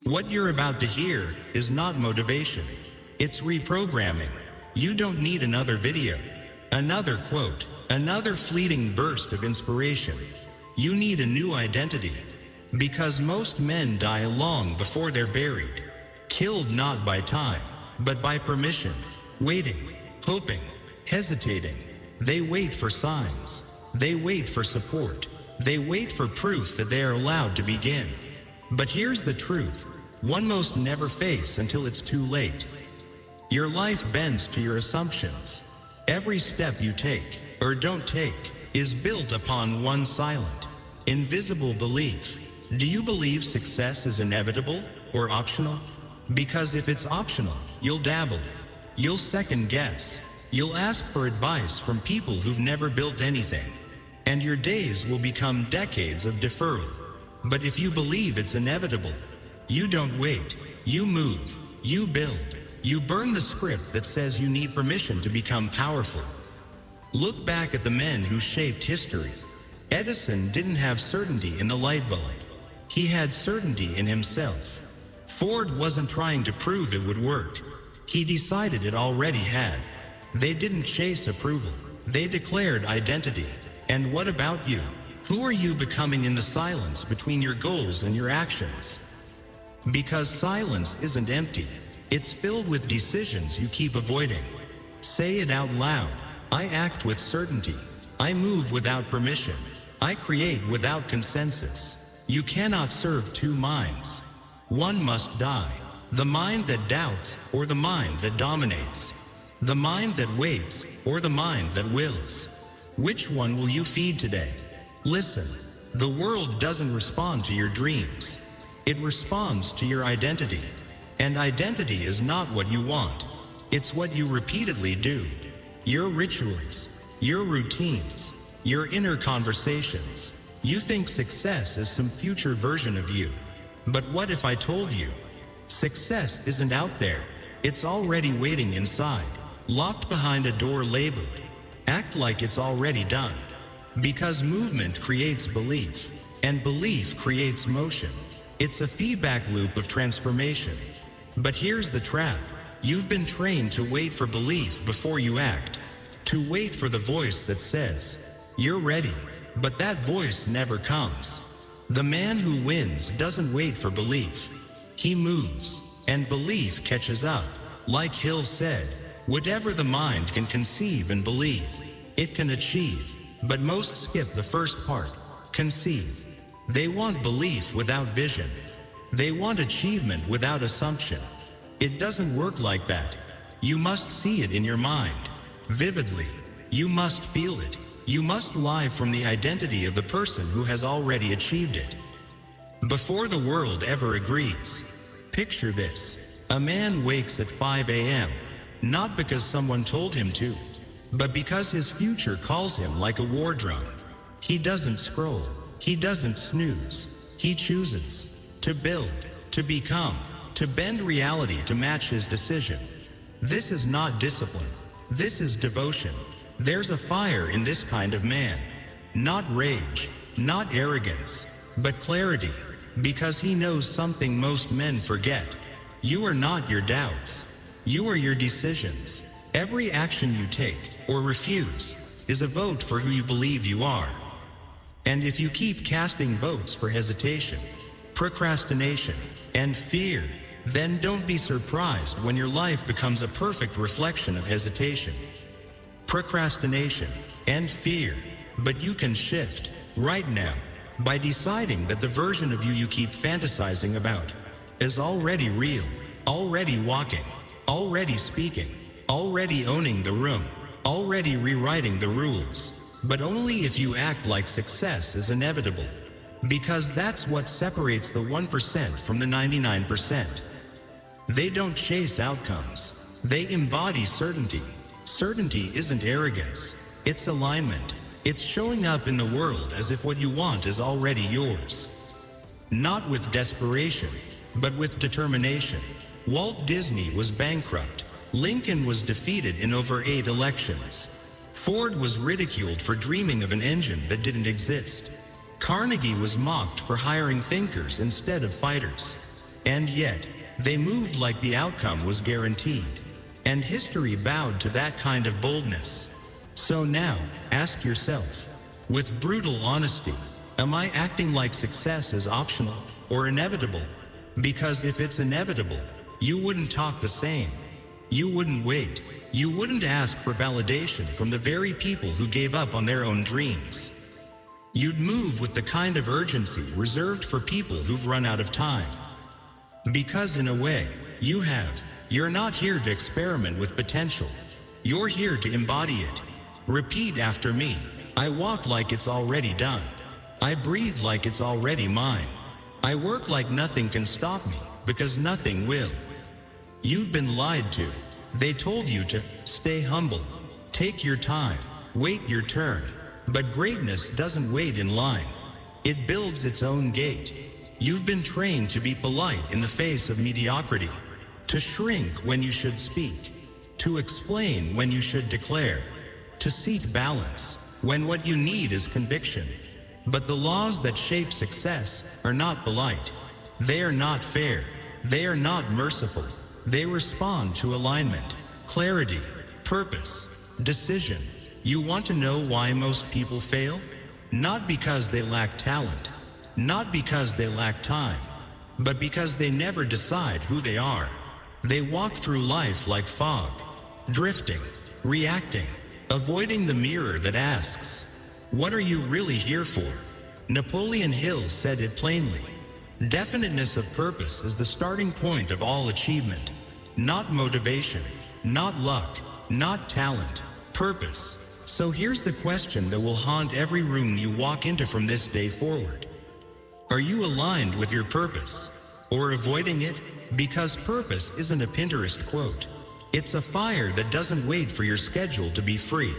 What you're about to hear is not motivation. It's reprogramming. You don't need another video, another quote, another fleeting burst of inspiration. You need a new identity. Because most men die long before they're buried. Killed not by time, but by permission. Waiting, hoping, hesitating. They wait for signs. They wait for support. They wait for proof that they are allowed to begin. But here's the truth. One must never face until it's too late. Your life bends to your assumptions. Every step you take, or don't take, is built upon one silent, invisible belief. Do you believe success is inevitable or optional? Because if it's optional, you'll dabble. You'll second guess. You'll ask for advice from people who've never built anything. And your days will become decades of deferral. But if you believe it's inevitable, you don't wait. You move. You build. You burn the script that says you need permission to become powerful. Look back at the men who shaped history. Edison didn't have certainty in the light bulb. He had certainty in himself. Ford wasn't trying to prove it would work. He decided it already had. They didn't chase approval. They declared identity. And what about you? Who are you becoming in the silence between your goals and your actions? Because silence isn't empty. It's filled with decisions you keep avoiding. Say it out loud. I act with certainty. I move without permission. I create without consensus. You cannot serve two minds. One must die. The mind that doubts or the mind that dominates. The mind that waits or the mind that wills. Which one will you feed today? Listen, the world doesn't respond to your dreams. It responds to your identity. And identity is not what you want. It's what you repeatedly do. Your rituals, your routines, your inner conversations. You think success is some future version of you. But what if I told you? Success isn't out there. It's already waiting inside, locked behind a door labeled. Act like it's already done. Because movement creates belief, and belief creates motion. It's a feedback loop of transformation. But here's the trap. You've been trained to wait for belief before you act. To wait for the voice that says, you're ready. But that voice never comes. The man who wins doesn't wait for belief. He moves, and belief catches up. Like Hill said, whatever the mind can conceive and believe, it can achieve. But most skip the first part, conceive. They want belief without vision. They want achievement without assumption. It doesn't work like that. You must see it in your mind, vividly. You must feel it. You must live from the identity of the person who has already achieved it. Before the world ever agrees. Picture this. A man wakes at 5 a.m., not because someone told him to, but because his future calls him like a war drum. He doesn't scroll. He doesn't snooze. He chooses to build, to become, to bend reality to match his decision. This is not discipline. This is devotion. There's a fire in this kind of man. Not rage, not arrogance, but clarity. Because he knows something most men forget. You are not your doubts. You are your decisions. Every action you take, or refuse, is a vote for who you believe you are. And if you keep casting votes for hesitation, procrastination, and fear, then don't be surprised when your life becomes a perfect reflection of hesitation, procrastination, and fear. But you can shift, right now, by deciding that the version of you keep fantasizing about is already real, already walking, already speaking, already owning the room, already rewriting the rules. But only if you act like success is inevitable. Because that's what separates the 1% from the 99%. They don't chase outcomes. They embody certainty. Certainty isn't arrogance. It's alignment. It's showing up in the world as if what you want is already yours. Not with desperation, but with determination. Walt Disney was bankrupt. Lincoln was defeated in over 8 elections. Ford was ridiculed for dreaming of an engine that didn't exist. Carnegie was mocked for hiring thinkers instead of fighters. And yet, they moved like the outcome was guaranteed. And history bowed to that kind of boldness. So now, ask yourself, with brutal honesty, am I acting like success is optional or inevitable? Because if it's inevitable, you wouldn't talk the same. You wouldn't wait. You wouldn't ask for validation from the very people who gave up on their own dreams. You'd move with the kind of urgency reserved for people who've run out of time. Because in a way, you have. You're not here to experiment with potential. You're here to embody it. Repeat after me. I walk like it's already done. I breathe like it's already mine. I work like nothing can stop me, because nothing will. You've been lied to. They told you to stay humble, take your time, wait your turn. But greatness doesn't wait in line. It builds its own gate. You've been trained to be polite in the face of mediocrity, to shrink when you should speak, to explain when you should declare, to seek balance when what you need is conviction. But the laws that shape success are not polite. They are not fair. They are not merciful. They respond to alignment, clarity, purpose, decision. You want to know why most people fail? Not because they lack talent, not because they lack time, but because they never decide who they are. They walk through life like fog, drifting, reacting, avoiding the mirror that asks, "What are you really here for?" Napoleon Hill said it plainly. Definiteness of purpose is the starting point of all achievement. Not motivation, not luck, not talent, purpose. So here's the question that will haunt every room you walk into from this day forward. Are you aligned with your purpose, or avoiding it? Because purpose isn't a Pinterest quote. It's a fire that doesn't wait for your schedule to be free.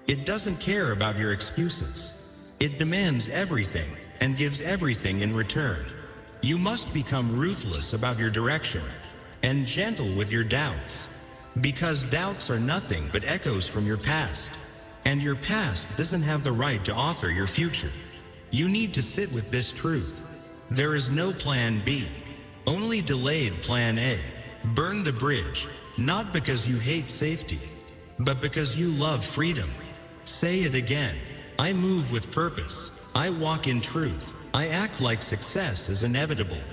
It doesn't care about your excuses. It demands everything and gives everything in return. You must become ruthless about your direction and gentle with your doubts, because doubts are nothing but echoes from your past, and your past doesn't have the right to author your future. You need to sit with this truth. There is no plan B, only delayed plan A. Burn the bridge, not because you hate safety, but because you love freedom. Say it again. I move with purpose. I walk in truth. I act like success is inevitable.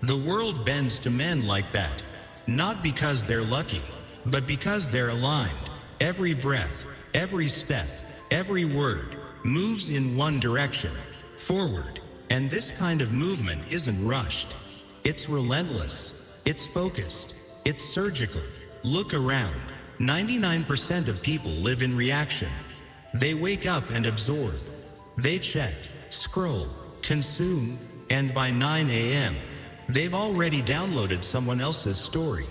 The world bends to men like that, not because they're lucky, but because they're aligned. Every breath, every step, every word moves in one direction, forward. And this kind of movement isn't rushed. It's relentless. It's focused. It's surgical. Look around. 99% of people live in reaction. They wake up and absorb. They check, scroll, consume, and by 9 a.m., they've already downloaded someone else's story.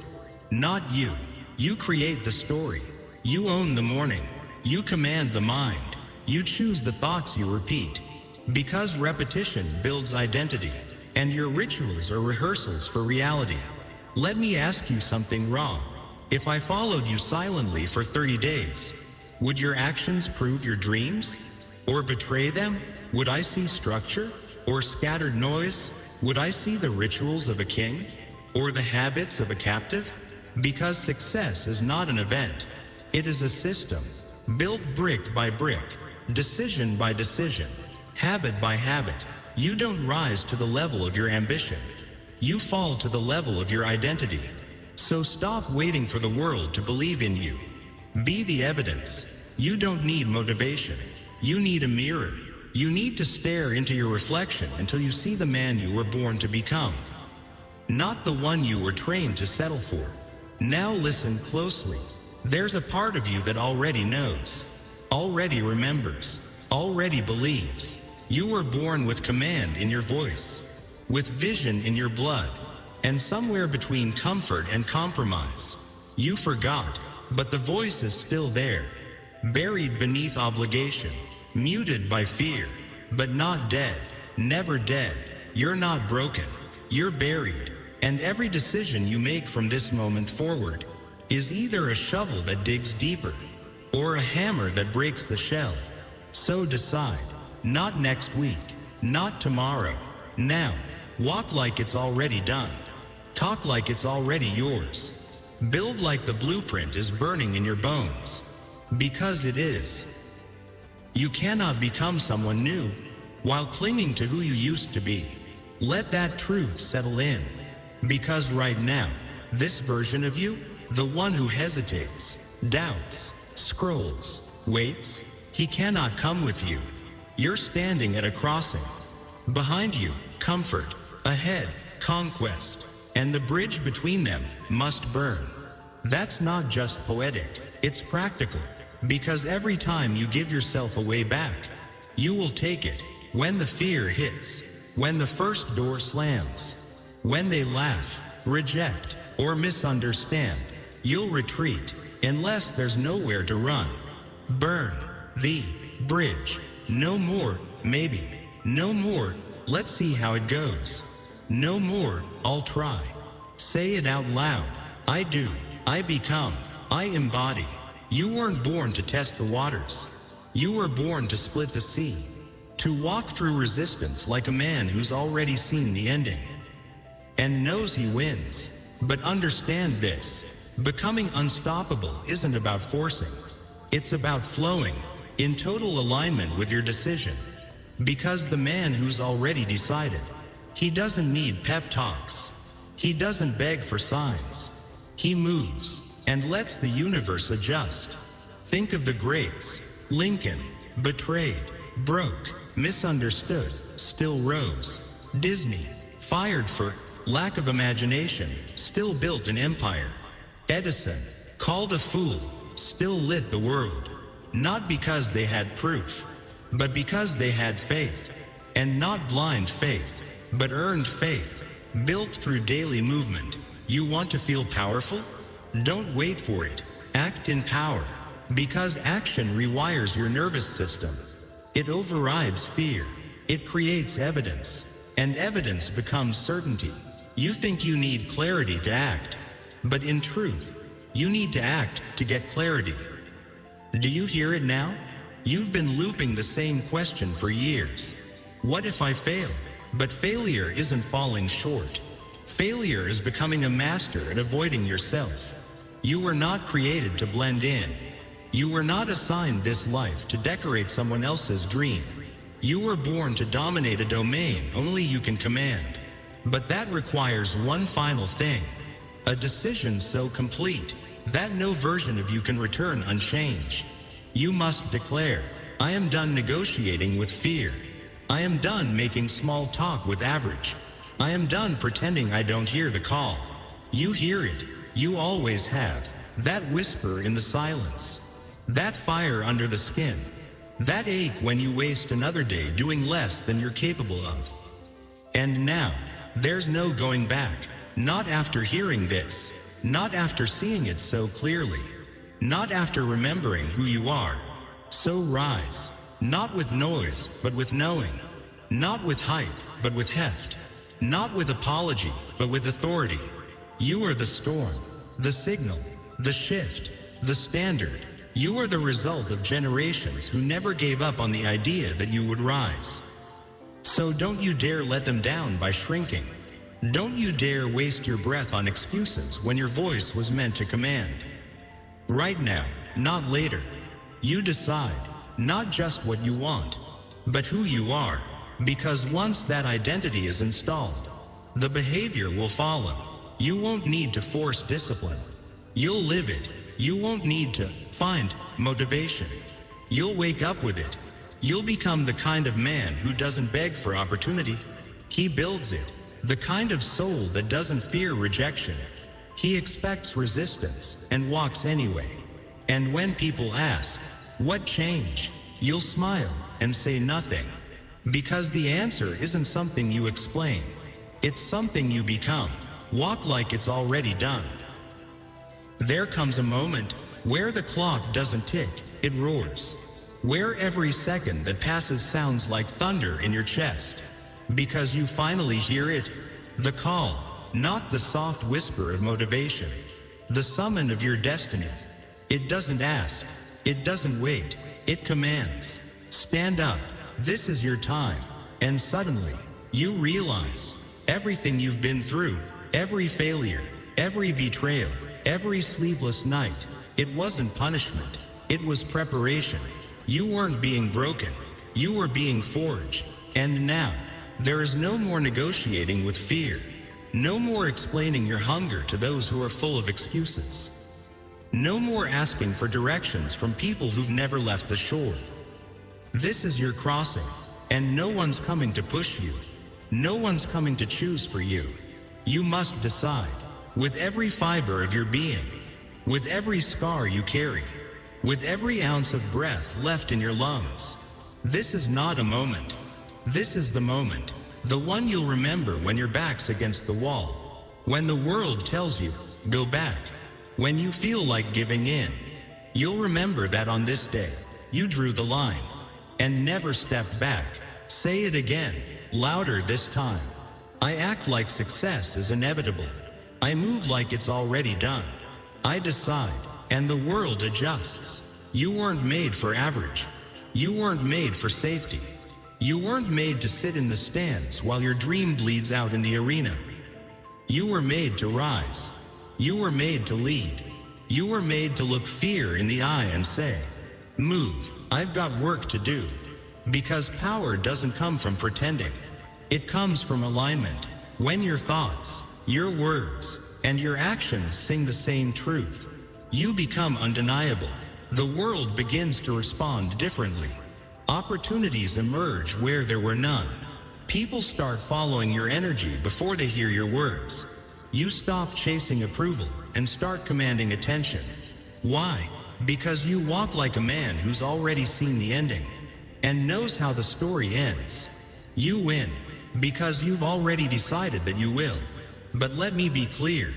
Not you. You create the story. You own the morning. You command the mind. You choose the thoughts you repeat. Because repetition builds identity, and your rituals are rehearsals for reality. Let me ask you something raw. If I followed you silently for 30 days, would your actions prove your dreams? Or betray them? Would I see structure? Or scattered noise? Would I see the rituals of a king? Or the habits of a captive? Because success is not an event. It is a system, built brick by brick, decision by decision, habit by habit. You don't rise to the level of your ambition. You fall to the level of your identity. So stop waiting for the world to believe in you. Be the evidence. You don't need motivation. You need a mirror. You need to stare into your reflection until you see the man you were born to become, not the one you were trained to settle for. Now listen closely. There's a part of you that already knows, already remembers, already believes. You were born with command in your voice, with vision in your blood, and somewhere between comfort and compromise. You forgot, but the voice is still there, buried beneath obligation, muted by fear, but not dead, never dead. You're not broken, you're buried, and every decision you make from this moment forward is either a shovel that digs deeper, or a hammer that breaks the shell. So decide, not next week, not tomorrow, now. Walk like it's already done. Talk like it's already yours. Build like the blueprint is burning in your bones. Because it is. You cannot become someone new while clinging to who you used to be. Let that truth settle in. Because right now, this version of you, the one who hesitates, doubts, scrolls, waits, he cannot come with you. You're standing at a crossing. Behind you, comfort. Ahead, conquest. And the bridge between them must burn. That's not just poetic, it's practical. Because every time you give yourself a way back, you will take it. When the fear hits, when the first door slams, when they laugh, reject, or misunderstand, you'll retreat, unless there's nowhere to run. Burn the bridge. No more, maybe. No more, let's see how it goes. No more, I'll try. Say it out loud. I do. I become. I embody. You weren't born to test the waters. You were born to split the sea. To walk through resistance like a man who's already seen the ending and knows he wins. But understand this. Becoming unstoppable isn't about forcing. It's about flowing in total alignment with your decision. Because the man who's already decided, he doesn't need pep talks. He doesn't beg for signs. He moves and lets the universe adjust. Think of the greats. Lincoln, betrayed, broke, misunderstood, still rose. Disney, fired for lack of imagination, still built an empire. Edison, called a fool, still lit the world. Not because they had proof, but because they had faith. And not blind faith, but earned faith, built through daily movement. You want to feel powerful? Don't wait for it. Act in power. Because action rewires your nervous system. It overrides fear. It creates evidence. And evidence becomes certainty. You think you need clarity to act. But in truth, you need to act to get clarity. Do you hear it now? You've been looping the same question for years. What if I fail? But failure isn't falling short. Failure is becoming a master at avoiding yourself. You were not created to blend in. You were not assigned this life to decorate someone else's dream. You were born to dominate a domain only you can command. But that requires one final thing. A decision so complete that no version of you can return unchanged. You must declare, I am done negotiating with fear. I am done making small talk with average. I am done pretending I don't hear the call. You hear it. You always have. That whisper in the silence. That fire under the skin. That ache when you waste another day doing less than you're capable of. And now, there's no going back. Not after hearing this. Not after seeing it so clearly. Not after remembering who you are. So rise. Not with noise, but with knowing. Not with hype, but with heft. Not with apology, but with authority. You are the storm, the signal, the shift, the standard. You are the result of generations who never gave up on the idea that you would rise. So don't you dare let them down by shrinking. Don't you dare waste your breath on excuses when your voice was meant to command. Right now, not later. You decide, not just what you want, but who you are. Because once that identity is installed, the behavior will follow. You won't need to force discipline. You'll live it. You won't need to find motivation. You'll wake up with it. You'll become the kind of man who doesn't beg for opportunity. He builds it. The kind of soul that doesn't fear rejection. He expects resistance and walks anyway. And when people ask, what change? You'll smile and say nothing. Because the answer isn't something you explain. It's something you become. Walk like it's already done. There comes a moment where the clock doesn't tick, it roars. Where every second that passes sounds like thunder in your chest. Because you finally hear it, the call, not the soft whisper of motivation. The summon of your destiny. It doesn't ask, it doesn't wait, it commands. Stand up, this is your time. And suddenly, you realize, everything you've been through, every failure, every betrayal, every sleepless night, it wasn't punishment, it was preparation. You weren't being broken, you were being forged. And now, there is no more negotiating with fear. No more explaining your hunger to those who are full of excuses. No more asking for directions from people who've never left the shore. This is your crossing, and no one's coming to push you. No one's coming to choose for you. You must decide, with every fiber of your being, with every scar you carry, with every ounce of breath left in your lungs. This is not a moment. This is the moment, the one you'll remember when your back's against the wall, when the world tells you, go back, when you feel like giving in. You'll remember that on this day, you drew the line, and never stepped back. Say it again, louder this time. I act like success is inevitable. I move like it's already done. I decide, and the world adjusts. You weren't made for average. You weren't made for safety. You weren't made to sit in the stands while your dream bleeds out in the arena. You were made to rise. You were made to lead. You were made to look fear in the eye and say, move, I've got work to do. Because power doesn't come from pretending. It comes from alignment. When your thoughts, your words, and your actions sing the same truth, you become undeniable. The world begins to respond differently. Opportunities emerge where there were none. People start following your energy before they hear your words. You stop chasing approval and start commanding attention. Why? Because you walk like a man who's already seen the ending and knows how the story ends. You win because you've already decided that you will. But let me be clear.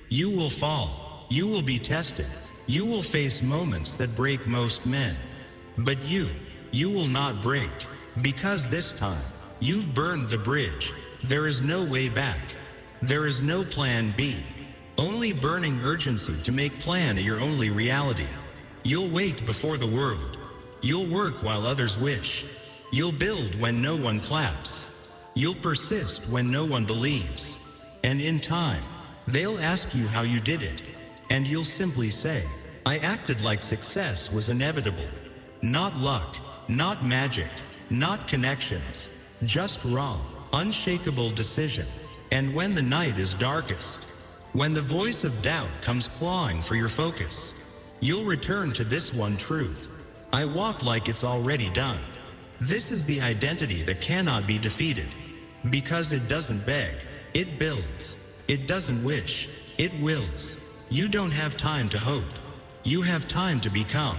You will fall. You will be tested. You will face moments that break most men. But you will not break, because this time, you've burned the bridge. There is no way back. There is no plan B. Only burning urgency to make plan your only reality. You'll wait before the world. You'll work while others wish. You'll build when no one claps. You'll persist when no one believes. And in time, they'll ask you how you did it. And you'll simply say, I acted like success was inevitable. Not luck. Not magic, not connections, just raw, unshakable decision. And when the night is darkest, when the voice of doubt comes clawing for your focus, you'll return to this one truth. I walk like it's already done. This is the identity that cannot be defeated. Because it doesn't beg, it builds. It doesn't wish, it wills. You don't have time to hope. You have time to become.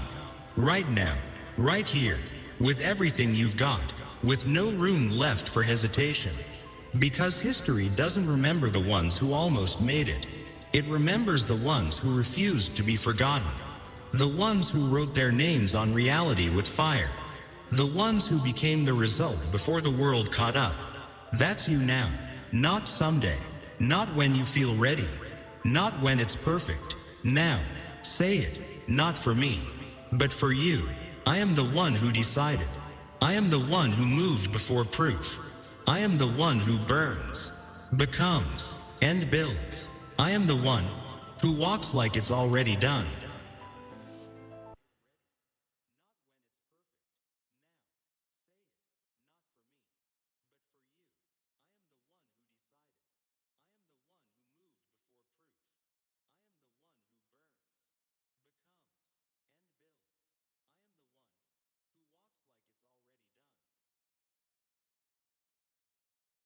Right now, right here. With everything you've got, with no room left for hesitation. Because history doesn't remember the ones who almost made it. It remembers the ones who refused to be forgotten. The ones who wrote their names on reality with fire. The ones who became the result before the world caught up. That's you now, not someday, not when you feel ready, not when it's perfect. Now, say it, not for me, but for you. I am the one who decided. I am the one who moved before proof. I am the one who burns, becomes, and builds. I am the one who walks like it's already done.